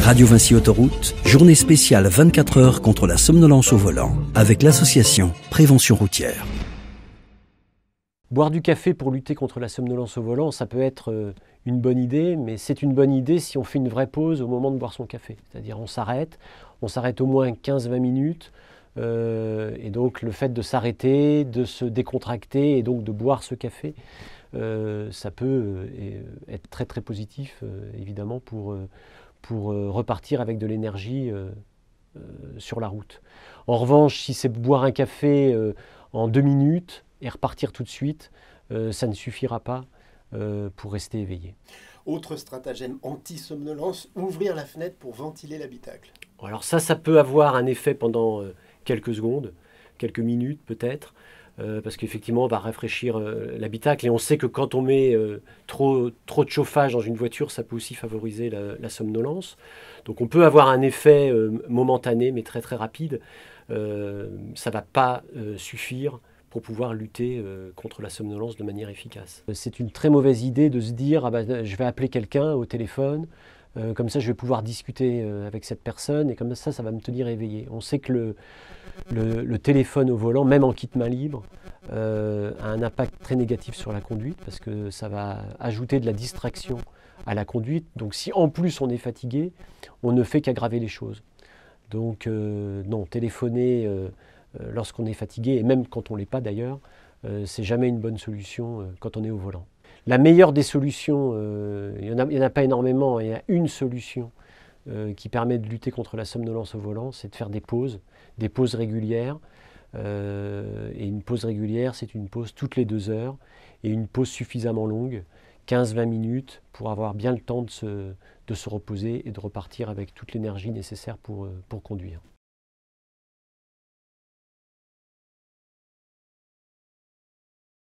Radio Vinci Autoroute, journée spéciale 24 heures contre la somnolence au volant, avec l'association Prévention Routière. Boire du café pour lutter contre la somnolence au volant, ça peut être une bonne idée, mais c'est une bonne idée si on fait une vraie pause au moment de boire son café. C'est-à-dire on s'arrête au moins 15-20 minutes, et donc le fait de s'arrêter, de se décontracter et donc de boire ce café, ça peut être très très positif évidemment pour repartir avec de l'énergie sur la route. En revanche, si c'est boire un café en 2 minutes et repartir tout de suite, ça ne suffira pas pour rester éveillé. Autre stratagème anti-somnolence, ouvrir la fenêtre pour ventiler l'habitacle. Alors ça peut avoir un effet pendant quelques secondes, quelques minutes peut-être, parce qu'effectivement on va rafraîchir l'habitacle et on sait que quand on met trop de chauffage dans une voiture, ça peut aussi favoriser la somnolence. Donc on peut avoir un effet momentané mais très très rapide. Ça ne va pas suffire pour pouvoir lutter contre la somnolence de manière efficace. C'est une très mauvaise idée de se dire je vais appeler quelqu'un au téléphone, comme ça je vais pouvoir discuter avec cette personne et comme ça va me tenir éveillé. On sait que le téléphone au volant, même en kit main libre, a un impact très négatif sur la conduite parce que ça va ajouter de la distraction à la conduite. Donc si en plus on est fatigué, on ne fait qu'aggraver les choses. Donc non, téléphoner lorsqu'on est fatigué, et même quand on ne l'est pas d'ailleurs, c'est jamais une bonne solution quand on est au volant. La meilleure des solutions, il n'y en a pas énormément, il y a une solution qui permet de lutter contre la somnolence au volant, c'est de faire des pauses régulières. Et une pause régulière, c'est une pause toutes les 2 heures, et une pause suffisamment longue, 15-20 minutes, pour avoir bien le temps de se reposer et de repartir avec toute l'énergie nécessaire pour conduire.